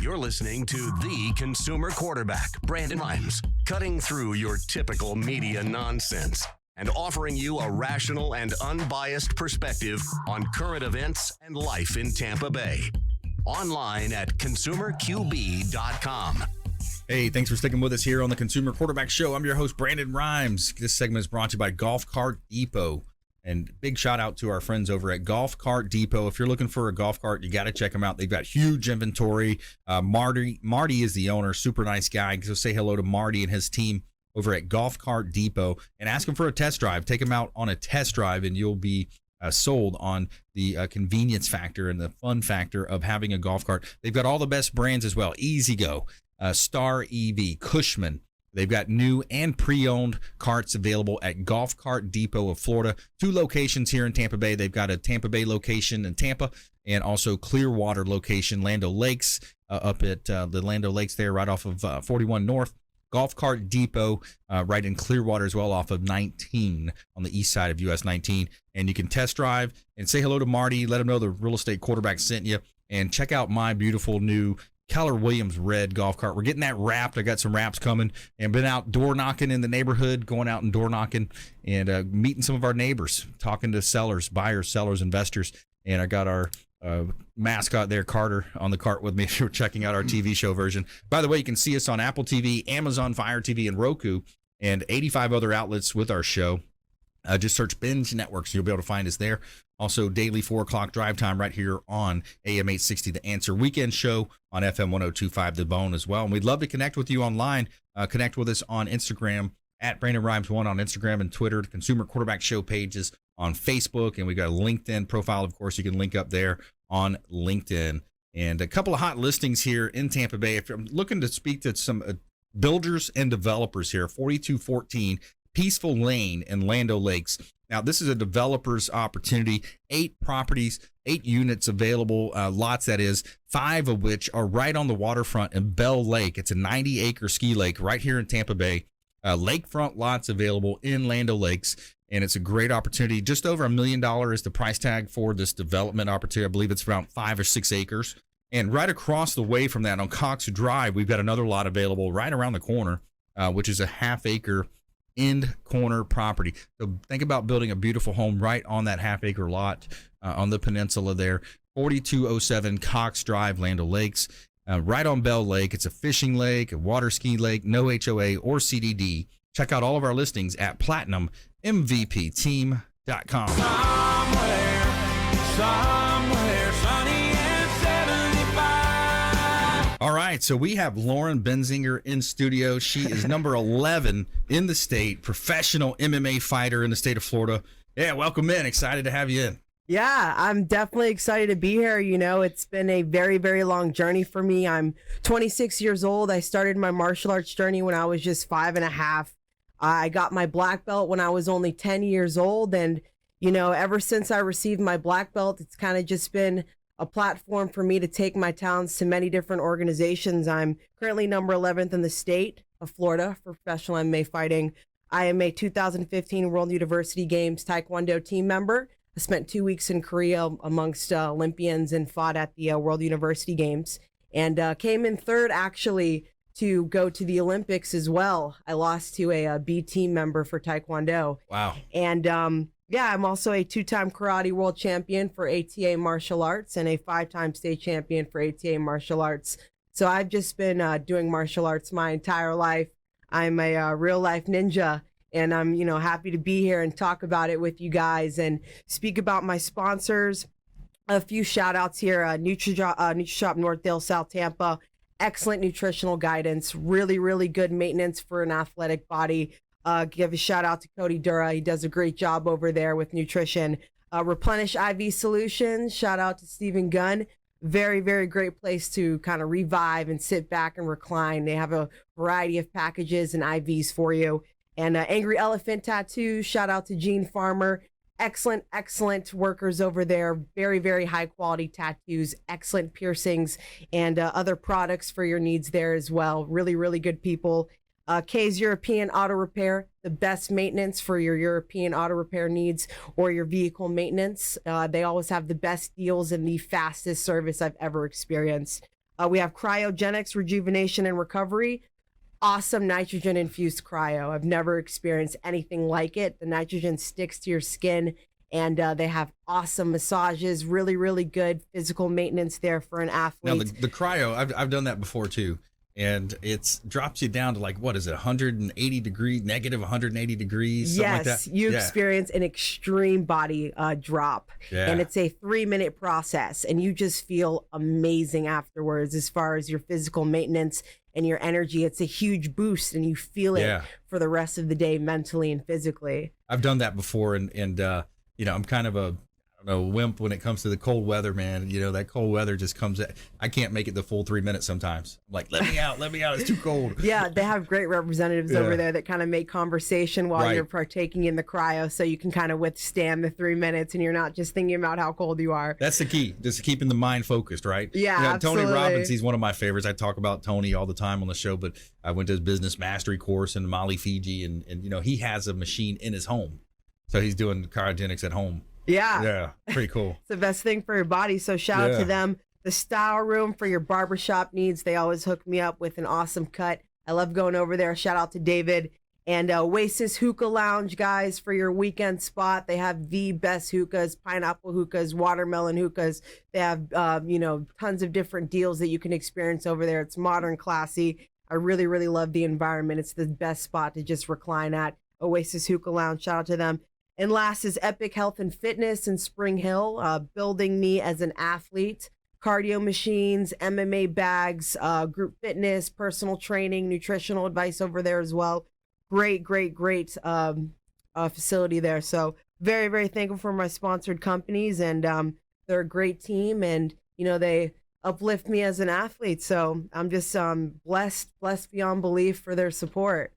You're listening to the consumer quarterback, Brandon Rhymes, cutting through your typical media nonsense and offering you a rational and unbiased perspective on current events and life in Tampa Bay. Online at consumerqb.com. Hey, thanks for sticking with us here on the Consumer Quarterback Show. I'm your host, Brandon Rhymes. This segment is brought to you by Golf Cart Depot. And big shout out to our friends over at Golf Cart Depot. If you're looking for a golf cart, you got to check them out. They've got huge inventory. Marty is the owner, super nice guy. So say hello to Marty and his team over at Golf Cart Depot and ask them for a test drive. Take them out on a test drive and you'll be sold on the convenience factor and the fun factor of having a golf cart. They've got all the best brands as well. Easy Go, Star EV, Cushman. They've got new and pre-owned carts available at Golf Cart Depot of Florida. 2 locations here in Tampa Bay. They've got a Tampa Bay location in Tampa and also Clearwater location, Lando Lakes, up at the Lando Lakes there right off of 41 North. Golf Cart Depot right in Clearwater as well off of 19 on the east side of US 19. And you can test drive and say hello to Marty. Let him know the real estate quarterback sent you. And check out my beautiful new Keller Williams red golf cart. We're getting that wrapped. I got some wraps coming and been out door knocking in the neighborhood, going out and door knocking and meeting some of our neighbors, talking to sellers, buyers, sellers, investors. And I got our mascot there, Carter, on the cart with me if you're checking out our TV show version. By the way, you can see us on Apple TV, Amazon Fire TV, and Roku, and 85 other outlets with our show. Just search Binge Networks. You'll be able to find us there. Also, daily 4 o'clock drive time right here on AM 860 The Answer. Weekend show on FM 102.5 The Bone as well. And we'd love to connect with you online. Connect with us on Instagram at Brandon Rhymes 1 on Instagram and Twitter. The Consumer Quarterback Show pages on Facebook. And we got a LinkedIn profile, of course, you can link up there on LinkedIn. And a couple of hot listings here in Tampa Bay. If I'm looking to speak to some builders and developers here, 4214 Peaceful Lane in Lando Lakes. Now, this is a developer's opportunity. 8 properties, 8 units available, lots that is, 5 of which are right on the waterfront in Bell Lake. It's a 90-acre ski lake right here in Tampa Bay. Lakefront lots available in Lando Lakes, and it's a great opportunity. Just over $1 million is the price tag for this development opportunity. I believe it's around 5 or 6 acres. And right across the way from that on Cox Drive, we've got another lot available right around the corner, which is a half-acre end corner property. So think about building a beautiful home right on that half-acre lot on the peninsula there. 4207 Cox Drive, Lando Lakes, right on Bell Lake. It's a fishing lake, a water ski lake, no HOA or CDD. Check out all of our listings at PlatinumMVPTeam.com. Somewhere sunny and 75. All right, so we have Lauren Bensinger in studio. She is number 11 in the state, professional MMA fighter in the state of Florida. Yeah, welcome in. Excited to have you in. Yeah, I'm definitely excited to be here. You know, it's been a very, very long journey for me. I'm 26 years old. I started my martial arts journey when I was just 5.5. I got my black belt when I was only 10 years old. And, you know, ever since I received my black belt, it's kind of just been a platform for me to take my talents to many different organizations. I'm currently number 11th in the state of Florida for professional MMA fighting. I am a 2015 World University Games Taekwondo team member. I spent 2 weeks in Korea amongst Olympians and fought at the World University Games and came in third actually to go to the Olympics as well. I lost to a B team member for Taekwondo. Wow. And yeah, I'm also a 2-time karate world champion for ATA martial arts and a 5-time state champion for ATA martial arts. So I've just been doing martial arts my entire life. I'm a real life ninja. And I'm, you know, happy to be here and talk about it with you guys and speak about my sponsors. A few shout outs here. NutriShop Northdale, South Tampa. Excellent nutritional guidance. Really, really good maintenance for an athletic body. Give a shout out to Cody Dura. He does a great job over there with nutrition. Replenish IV Solutions. Shout out to Stephen Gunn. Very, very great place to kind of revive and sit back and recline. They have a variety of packages and IVs for you. And Angry Elephant Tattoo, shout out to Gene Farmer. Excellent workers over there. Very, very high quality tattoos, excellent piercings, and other products for your needs there as well. Really, really good people. K's European Auto Repair, the best maintenance for your European auto repair needs or your vehicle maintenance. They always have the best deals and the fastest service I've ever experienced. We have Cryogenics Rejuvenation and Recovery. Awesome nitrogen infused cryo. I've never experienced anything like it. The nitrogen sticks to your skin, and they have awesome massages, really, really good physical maintenance there for an athlete. Now the cryo, I've done that before too, and it drops you down to like, what is it, 180 degrees, negative 180 degrees, something like that? You experience an extreme body drop, and it's a 3-minute process, and you just feel amazing afterwards as far as your physical maintenance and your energy. It's a huge boost, and you feel it for the rest of the day, mentally and physically. I've done that before, and you know, I'm kind of a wimp when it comes to the cold weather, man. You know, that cold weather just comes at, I can't make it the full 3 minutes sometimes. I'm like, let me out, it's too cold. Yeah, they have great representatives over there that kind of make conversation while you're partaking in the cryo, so you can kind of withstand the 3 minutes and you're not just thinking about how cold you are. That's the key, just keeping the mind focused, right? Yeah, you know, absolutely. Tony Robbins, he's one of my favorites. I talk about Tony all the time on the show, but I went to his business mastery course in Mali, Fiji, and you know, he has a machine in his home. So he's doing cryogenics at home. Yeah, pretty cool. It's the best thing for your body, so shout out to them. The Style Room for your barbershop needs, they always hook me up with an awesome cut. I love going over there. Shout out to David. And Oasis Hookah Lounge, guys, for your weekend spot. They have the best hookahs, pineapple hookahs, watermelon hookahs. They have, you know, tons of different deals that you can experience over there. It's modern, classy. I really, really love the environment. It's the best spot to just recline at. Oasis Hookah Lounge, shout out to them. And last is Epic Health and Fitness in Spring Hill, building me as an athlete. Cardio machines, MMA bags, group fitness, personal training, nutritional advice over there as well. Great facility there. So very, very thankful for my sponsored companies, and they're a great team, and you know, they uplift me as an athlete. So I'm just blessed beyond belief for their support.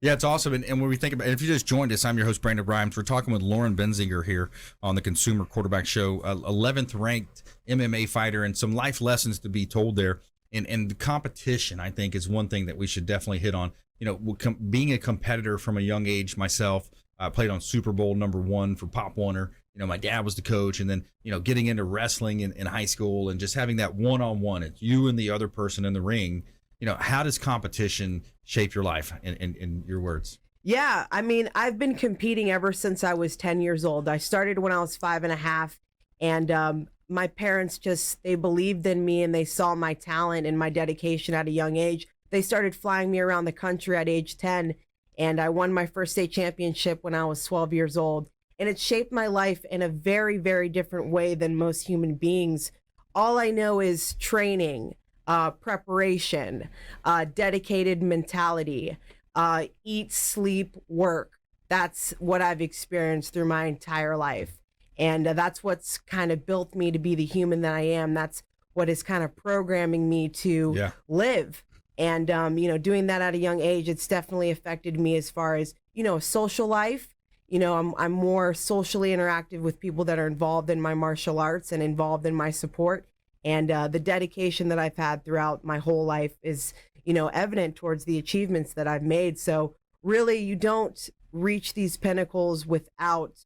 Yeah, it's awesome. And when we think about it, if you just joined us, I'm your host, Brandon Rhymes. We're talking with Lauren Bensinger here on the Consumer Quarterback Show, 11th ranked MMA fighter, and some life lessons to be told there. And the competition, I think, is one thing that we should definitely hit on. You know, being a competitor from a young age myself, I played on Super Bowl #1 for Pop Warner. You know, my dad was the coach, and then, you know, getting into wrestling in high school and just having that one-on-one, it's you and the other person in the ring. You know, how does competition shape your life, in your words? Yeah, I mean, I've been competing ever since I was 10 years old. I started when I was 5.5, and my parents they believed in me, and they saw my talent and my dedication at a young age. They started flying me around the country at age 10, and I won my first state championship when I was 12 years old. And it shaped my life in a very, very different way than most human beings. All I know is training, preparation, dedicated mentality, eat, sleep, work. That's what I've experienced through my entire life. And that's what's kind of built me to be the human that I am. That's what is kind of programming me to live. And, you know, doing that at a young age, it's definitely affected me as far as, you know, social life. You know, I'm more socially interactive with people that are involved in my martial arts and involved in my support. And the dedication that I've had throughout my whole life is, you know, evident towards the achievements that I've made. So really, you don't reach these pinnacles without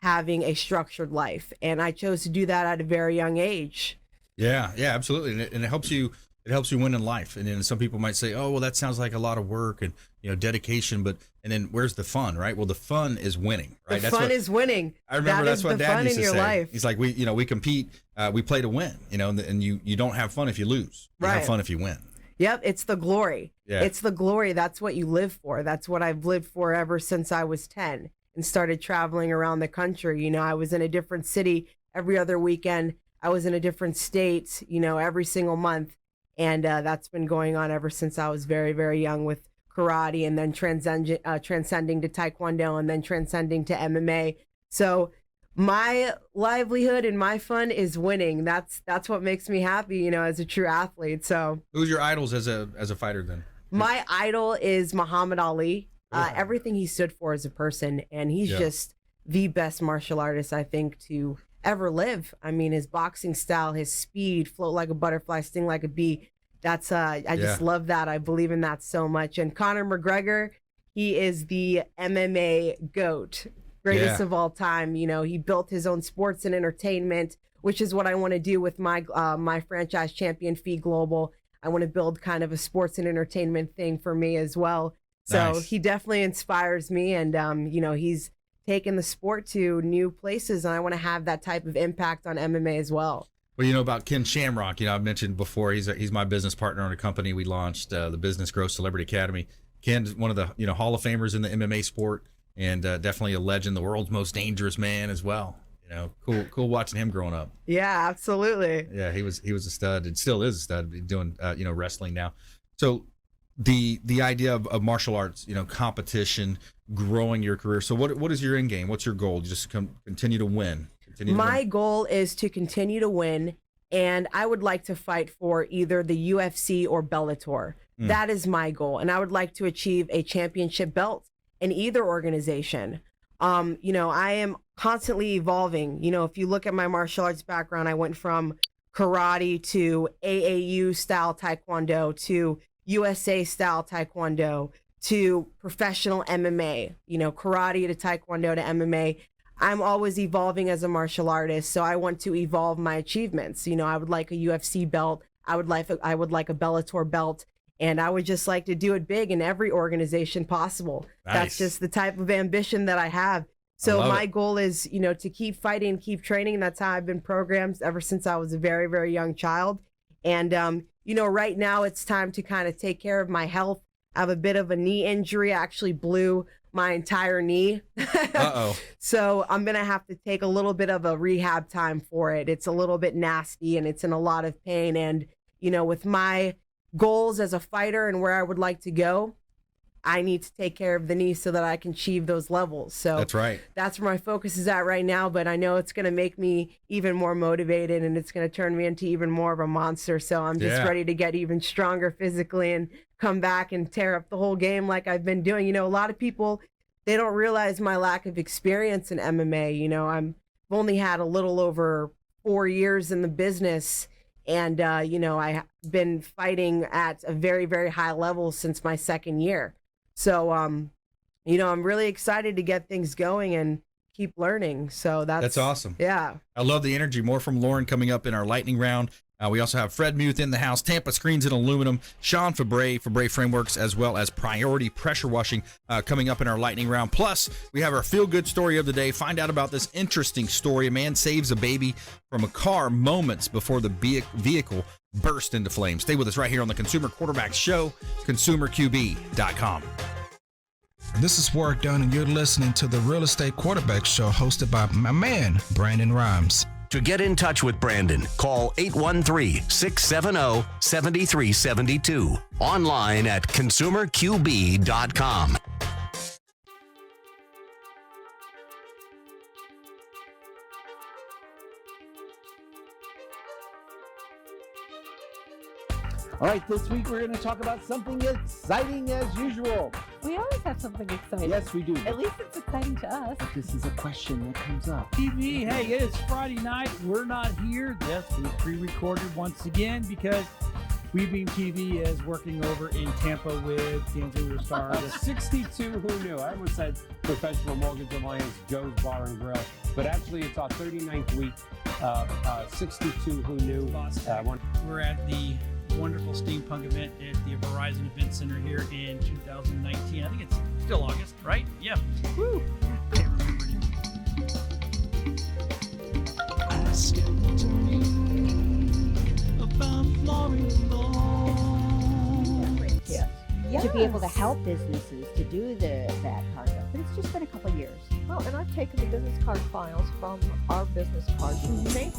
having a structured life. And I chose to do that at a very young age. Yeah, absolutely. And it helps you. It helps you win in life. And then some people might say, oh, well, that sounds like a lot of work and, you know, dedication. And then where's the fun, right? Well, the fun is winning, right? The fun is winning. I remember that's what Dad used to say. Life. He's like, we compete, we play to win, you know, and you don't have fun if you lose. You have fun if you win. Yep, it's the glory. Yeah. It's the glory. That's what you live for. That's what I've lived for ever since I was 10 and started traveling around the country. You know, I was in a different city every other weekend. I was in a different state, you know, every single month. And that's been going on ever since I was very, very young with karate, and then transcending to Taekwondo, and then transcending to MMA. So my livelihood and my fun is winning. That's what makes me happy, you know, as a true athlete. So who's your idols as a fighter then? My idol is Muhammad Ali. everything he stood for as a person, and he's just the best martial artist, I think, to ever live. I mean, his boxing style, his speed, float like a butterfly, sting like a bee. That's I just love that. I believe in that so much. And Conor McGregor, he is the MMA GOAT, greatest of all time. You know, he built his own sports and entertainment, which is what I want to do with my my franchise Champion Fee Global. I want to build kind of a sports and entertainment thing for me as well. So he definitely inspires me, and you know, he's taken the sport to new places, and I want to have that type of impact on MMA as well. Well, you know about Ken Shamrock, you know, I've mentioned before, he's my business partner on a company we launched, the Business Growth Celebrity Academy. Ken's one of the, you know, Hall of Famers in the MMA sport, and definitely a legend, the world's most dangerous man as well. You know, cool watching him growing up. Yeah, absolutely. Yeah, he was a stud, and still is a stud, doing you know, wrestling now. So the idea of martial arts, you know, competition, growing your career. So what is your end game? What's your goal? Just continue to win. My goal is to continue to win, and I would like to fight for either the UFC or Bellator. That is my goal, and I would like to achieve a championship belt in either organization. You know, I am constantly evolving. You know, if you look at my martial arts background, I went from karate to AAU style taekwondo to USA style taekwondo to professional MMA, you know, karate to taekwondo to MMA. I'm always evolving as a martial artist, so I want to evolve my achievements. You know, I would like a UFC belt, I would like a Bellator belt, and I would just like to do it big in every organization possible. That's just the type of ambition that I have. So my goal is, you know, to keep fighting, keep training. That's how I've been programmed ever since I was a very, very young child. And you know, right now it's time to kind of take care of my health. I have a bit of a knee injury. I actually blew my entire knee. So I'm going to have to take a little bit of a rehab time for it. It's a little bit nasty and it's in a lot of pain. And, you know, with my goals as a fighter and where I would like to go, I need to take care of the knee so that I can achieve those levels. So that's right. That's where my focus is at right now. But I know it's going to make me even more motivated, and it's going to turn me into even more of a monster. So I'm just ready to get even stronger physically and come back and tear up the whole game like I've been doing. You know, a lot of people, they don't realize my lack of experience in MMA. You know, I've only had a little over 4 years in the business. And, you know, I've been fighting at a very, very high level since my second year. So, you know, I'm really excited to get things going and keep learning. So that's awesome. Yeah. I love the energy. More from Lauren coming up in our lightning round. We also have Fred Muth in the house, Tampa Screens and Aluminum, Sean Febre Frameworks, as well as Priority Pressure Washing coming up in our lightning round. Plus, we have our feel-good story of the day. Find out about this interesting story. A man saves a baby from a car moments before the vehicle burst into flames. Stay with us right here on the Consumer Quarterback Show, consumerqb.com. This is Warwick Dunn, and you're listening to the Real Estate Quarterback Show hosted by my man, Brandon Rhymes. To get in touch with Brandon, call 813-670-7372. Online at consumerqb.com. All right, this week we're going to talk about something exciting as usual. We always have something exciting. Yes, we do. At least it's exciting to us. This is a question that comes up. TV, hey, it's Friday night. We're not here. Yes, we pre-recorded once again because WeBeam TV is working over in Tampa with Bensinger Star. 62 who knew. I almost said Professional Mortgage Alliance, Joe's Bar and Grill. But actually, it's our 39th week. 62 who knew. We're at the wonderful steampunk event at the Verizon Event Center here in 2019. I think it's still August, right? Yeah. Woo! Can't remember. Ask it to me about Yes. To be able to help businesses to do that part of it. But it's just been a couple of years. Well, and I've taken the business card files from our business cards and made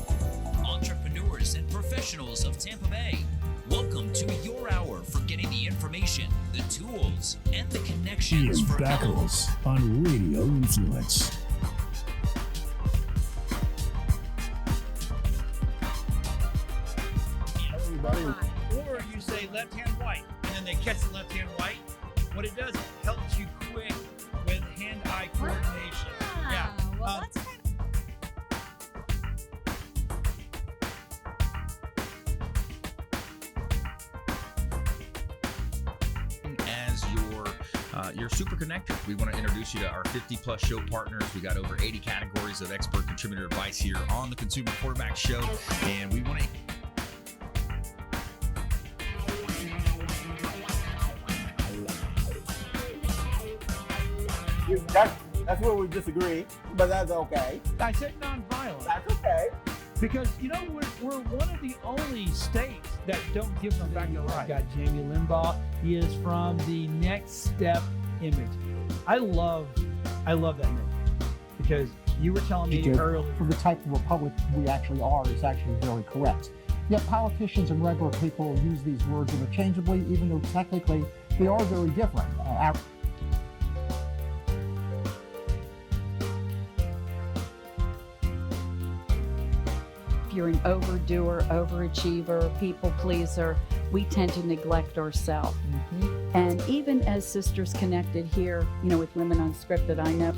Entrepreneurs and professionals of Tampa Bay, welcome to your hour for getting the information, the tools, and the connections Ian for Beckles on Radio Influence. Or you say left hand white, and then they catch the left hand white. What it does, it helps you quick with hand-eye coordination. Yeah. Well, that's kind as your super connector. We want to introduce you to our 50-plus show partners. We got over 80 categories of expert contributor advice here on the Consumer Quarterback Show, and we want to That's where we disagree, but that's okay. I said nonviolent. That's okay. Because, we're one of the only states that don't give them back the right. Got Jamie Limbaugh. He is from the Next Step image. I love that name because you were telling me earlier. For the type of republic we actually are is actually very correct. Yet politicians and regular people use these words interchangeably, even though technically they are very different. If you're an overdoer, overachiever, people pleaser, we tend to neglect ourselves. And even as Sisters Connected here, with Women Unscripted, I know.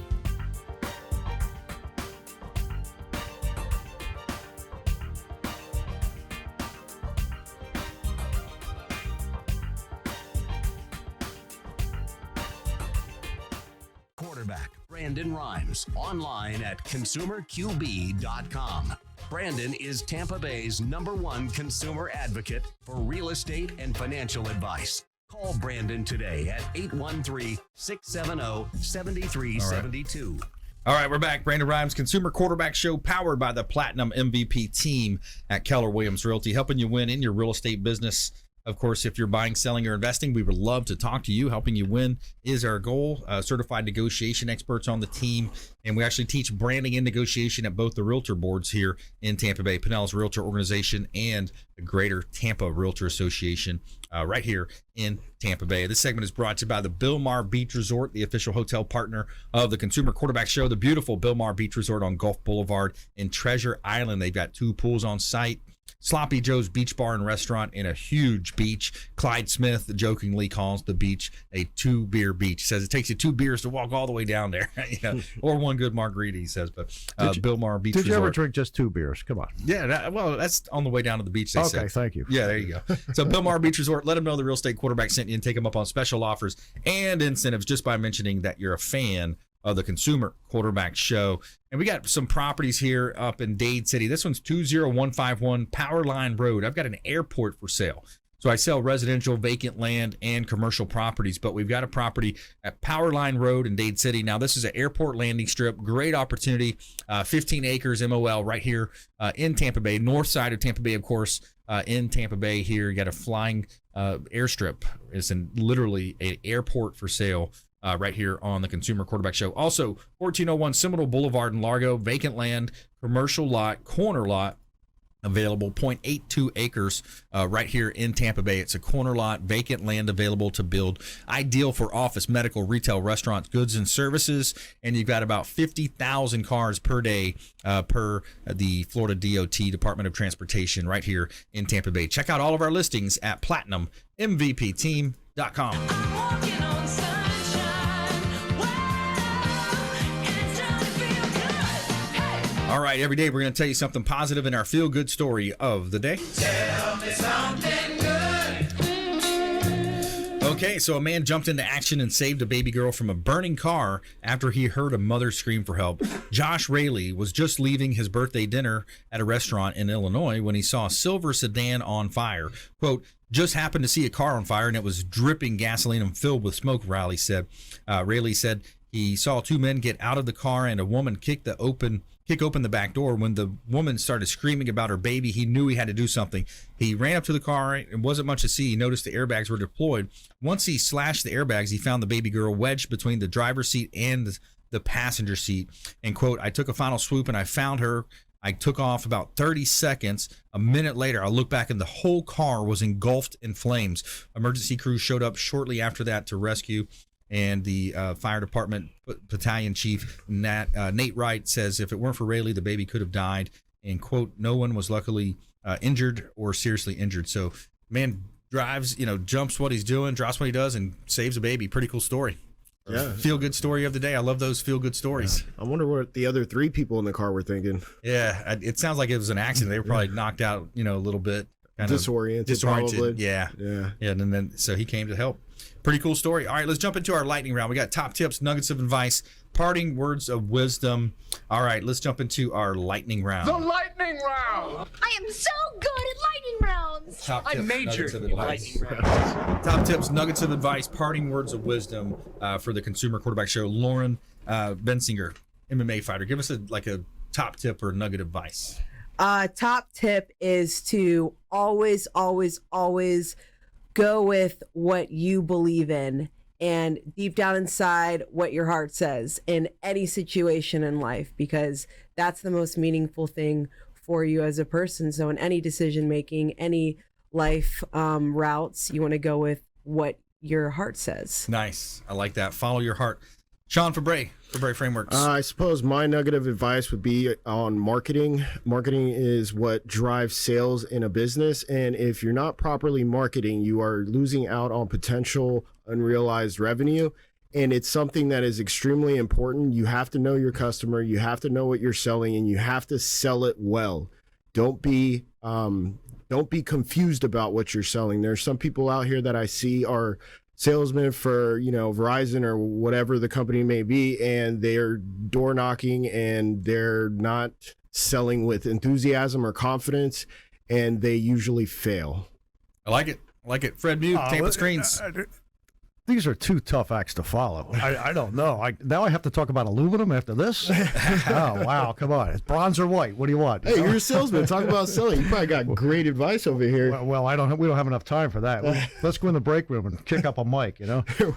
Quarterback Brandon Rhymes, online at consumerqb.com. Brandon is Tampa Bay's #1 consumer advocate for real estate and financial advice. Call Brandon today at 813-670-7372. All right, we're back. Brandon Rhymes, Consumer Quarterback Show, powered by the Platinum MVP team at Keller Williams Realty, helping you win in your real estate business. Of course, if you're buying, selling, or investing, we would love to talk to you. Helping you win is our goal. Certified negotiation experts on the team. And we actually teach branding and negotiation at both the realtor boards here in Tampa Bay, Pinellas Realtor Organization and the Greater Tampa Realtor Association right here in Tampa Bay. This segment is brought to you by the Bilmar Beach Resort, the official hotel partner of the Consumer Quarterback Show. The beautiful Bilmar Beach Resort on Gulf Boulevard in Treasure Island. They've got 2 pools on site. Sloppy Joe's Beach Bar and Restaurant in a huge beach. Clyde Smith jokingly calls the beach a 2-beer beach. He says it takes you 2 beers to walk all the way down there, or 1 good margarita, he says. But Bilmar Beach Resort. Did you ever drink just 2 beers? Come on. Yeah, that's on the way down to the beach, they said. Okay, thank you. Yeah, there you go. So Bilmar Beach Resort, let them know the real estate quarterback sent you and take them up on special offers and incentives just by mentioning that you're a fan of the Consumer Quarterback Show. And we got some properties here up in Dade City. This one's 20151 Powerline Road. I've got an airport for sale. So I sell residential, vacant land, and commercial properties, but we've got a property at Powerline Road in Dade City. Now, this is an airport landing strip. Great opportunity. 15 acres MOL right here in Tampa Bay, north side of Tampa Bay, of course, in Tampa Bay here. You got a flying airstrip. It's literally an airport for sale. Right here on the Consumer Quarterback Show. Also, 1401 Seminole Boulevard in Largo, vacant land, commercial lot, corner lot, available, 0.82 acres right here in Tampa Bay. It's a corner lot, vacant land available to build, ideal for office, medical, retail, restaurants, goods, and services. And you've got about 50,000 cars per day per the Florida DOT, Department of Transportation, right here in Tampa Bay. Check out all of our listings at PlatinumMVPTeam.com. All right, every day we're going to tell you something positive in our feel-good story of the day. Tell me something good. Okay, so a man jumped into action and saved a baby girl from a burning car after he heard a mother scream for help. Josh Rayleigh was just leaving his birthday dinner at a restaurant in Illinois when he saw a silver sedan on fire. Quote, just happened to see a car on fire and it was dripping gasoline and filled with smoke, Rayleigh said. Rayleigh said he saw 2 men get out of the car and a woman kick open the back door. When the woman started screaming about her baby, he knew he had to do something. He ran up to the car. It wasn't much to see. He noticed the airbags were deployed. Once he slashed the airbags, he found the baby girl wedged between the driver's seat and the passenger seat. And quote, I took a final swoop and I found her. I took off about 30 seconds. A minute later, I looked back and the whole car was engulfed in flames. Emergency crews showed up shortly after that to rescue. And the fire department battalion chief, Nate Wright, says if it weren't for Rayleigh, the baby could have died. And, quote, no one was luckily injured or seriously injured. So, man, drives, jumps what he's doing, drops what he does, and saves a baby. Pretty cool story. Yeah. Feel good story of the day. I love those feel good stories. Yeah. I wonder what the other 3 people in the car were thinking. Yeah, it sounds like it was an accident. They were probably knocked out, a little bit. Disoriented. Probably. Yeah. And then so he came to help. Pretty cool story. All right, let's jump into our lightning round. We got top tips, nuggets of advice, parting words of wisdom. All right, let's jump into our lightning round. The lightning round. I am so good at lightning rounds. Top tips, nuggets of advice. Top tips, nuggets of advice, parting words of wisdom for the Consumer Quarterback Show. Lauren Bensinger, MMA fighter. Give us a top tip or nugget of advice. Top tip is to always, always, always go with what you believe in and deep down inside what your heart says in any situation in life, because that's the most meaningful thing for you as a person. So in any decision making, any life routes, you want to go with what your heart says. Nice. I like that. Follow your heart. Sean Febre Frameworks. I suppose my nugget of advice would be on marketing. Marketing is what drives sales in a business. And if you're not properly marketing, you are losing out on potential unrealized revenue. And it's something that is extremely important. You have to know your customer. You have to know what you're selling, and you have to sell it well. Don't be confused about what you're selling. There's some people out here that I see are salesmen for Verizon or whatever the company may be, and they're door knocking and they're not selling with enthusiasm or confidence, and they usually fail. I like it. Fred Muth, Tampa Screens. These are 2 tough acts to follow. I don't know. Now I have to talk about aluminum after this? Oh, wow. Come on. It's bronze or white? What do you want? Hey, you're a salesman. Talk about selling. You probably got great advice over here. Well, we don't have enough time for that. Let's go in the break room and kick up a mic,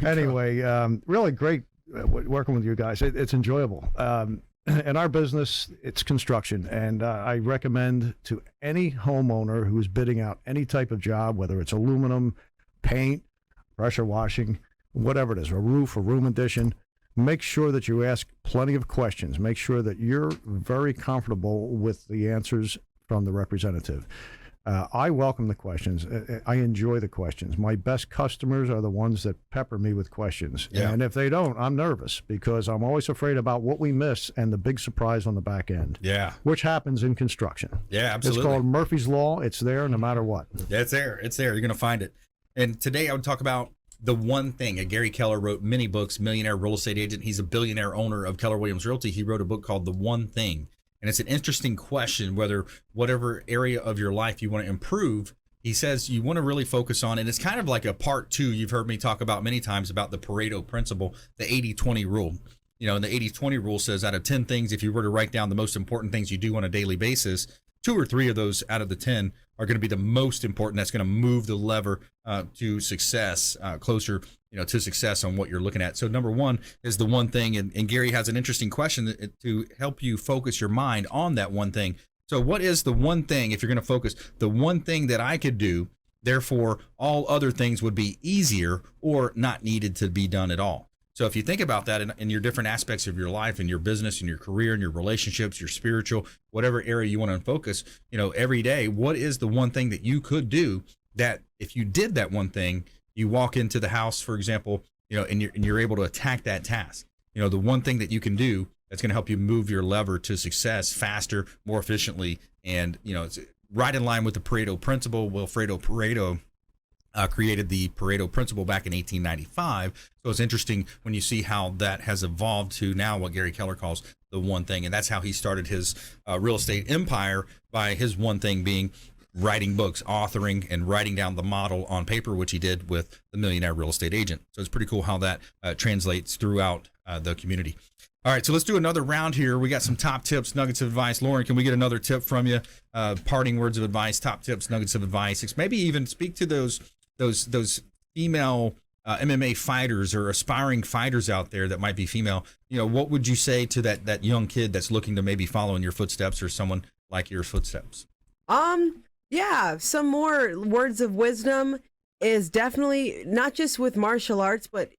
Anyway, really great working with you guys. It's enjoyable. In our business, it's construction, and I recommend to any homeowner who's bidding out any type of job, whether it's aluminum, paint, pressure washing, whatever it is, a roof, a room addition, make sure that you ask plenty of questions. Make sure that you're very comfortable with the answers from the representative. I welcome the questions. I enjoy the questions. My best customers are the ones that pepper me with questions. Yeah. And if they don't, I'm nervous because I'm always afraid about what we miss and the big surprise on the back end. Yeah. Which happens in construction. Yeah, absolutely. It's called Murphy's Law. It's there no matter what. Yeah, it's there. You're going to find it. And today I would talk about the one thing. Gary Keller wrote many books, millionaire real estate agent. He's a billionaire owner of Keller Williams Realty. He wrote a book called The One Thing. And it's an interesting question, whether whatever area of your life you want to improve, he says you want to really focus on. And it's kind of like a part 2 you've heard me talk about many times about the Pareto principle, the 80-20 rule. And the 80-20 rule says out of 10 things, if you were to write down the most important things you do on a daily basis, 2 or 3 of those out of the 10 are going to be the most important. That's going to move the lever to success, closer, to success on what you're looking at. So number 1 is the one thing. And Gary has an interesting question to help you focus your mind on that one thing. So what is the one thing, if you're going to focus, the one thing that I could do, therefore all other things would be easier or not needed to be done at all? So if you think about that in your different aspects of your life, in your business, in your career, in your relationships, your spiritual, whatever area you want to focus, every day, what is the one thing that you could do that if you did that one thing, you walk into the house, for example, and you're able to attack that task? The one thing that you can do that's going to help you move your lever to success faster, more efficiently, and it's right in line with the Pareto principle. Wilfredo Pareto created the Pareto principle back in 1895. So it's interesting when you see how that has evolved to now what Gary Keller calls the one thing. And that's how he started his real estate empire, by his one thing being writing books, authoring, and writing down the model on paper, which he did with the Millionaire Real Estate Agent. So it's pretty cool how that translates throughout the community. All right, so let's do another round here. We got some top tips, nuggets of advice. Lauren, can we get another tip from you? Parting words of advice, top tips, nuggets of advice. Maybe even speak to those female MMA fighters or aspiring fighters out there that might be female. What would you say to that young kid that's looking to maybe follow in your footsteps, or someone like your footsteps? Yeah, some more words of wisdom is definitely not just with martial arts, but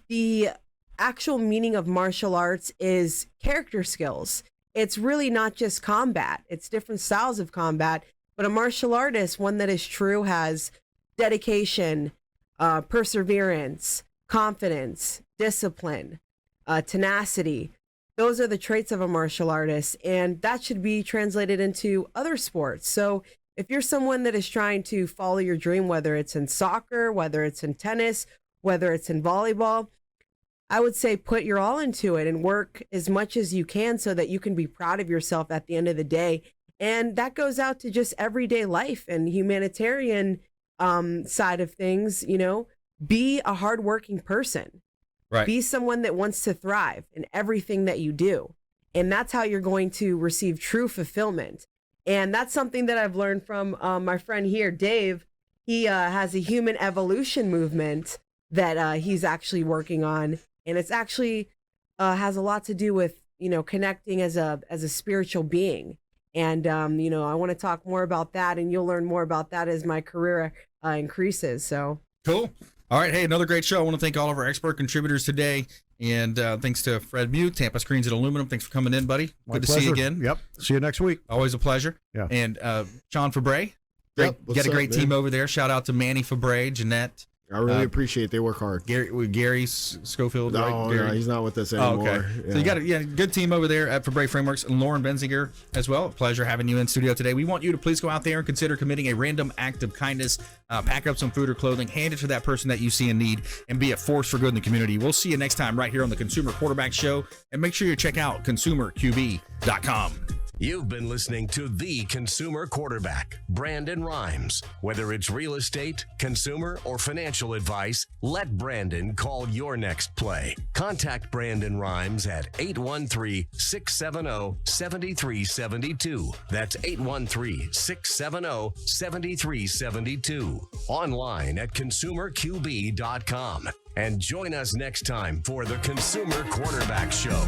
the actual meaning of martial arts is character skills. It's really not just combat. It's different styles of combat. But a martial artist, one that is true, has dedication, perseverance, confidence, discipline, tenacity. Those are the traits of a martial artist, and that should be translated into other sports. So if you're someone that is trying to follow your dream, whether it's in soccer, whether it's in tennis, whether it's in volleyball, I would say put your all into it and work as much as you can so that you can be proud of yourself at the end of the day. And that goes out to just everyday life and humanitarian side of things. You know, be a hardworking person. Right. Be someone that wants to thrive in everything that you do. And that's how you're going to receive true fulfillment. And that's something that I've learned from my friend here, Dave. He has a human evolution movement that he's actually working on. And it's actually has a lot to do with, you know, connecting as a spiritual being. And, you know, I want to talk more about that, and you'll learn more about that as my career increases. So cool. All right. Hey, another great show. I want to thank all of our expert contributors today. And thanks to Fred Muth, Tampa Screens and Aluminum. Thanks for coming in, buddy. My Good to pleasure. see you again. Yep. See you next week. Always a pleasure. Yeah. And Sean Febre. Yep. You got a great team over there. Shout out to Manny Febre, Jeanette. I really appreciate it. They work hard. Gary Schofield. No, right? Gary. no, he's not with us anymore. Oh, okay. Yeah. So you got a good team over there at Febre Frameworks, and Lauren Bensinger as well. A pleasure having you in studio today. We want you to please go out there and consider committing a random act of kindness. Pack up some food or clothing, hand it to that person that you see in need, and be a force for good in the community. We'll see you next time right here on the Consumer Quarterback Show, and make sure you check out consumerqb.com. You've been listening to The Consumer Quarterback, Brandon Rhymes. Whether it's real estate, consumer, or financial advice, let Brandon call your next play. Contact Brandon Rhymes at 813-670-7372. That's 813-670-7372. Online at consumerqb.com. And join us next time for The Consumer Quarterback Show.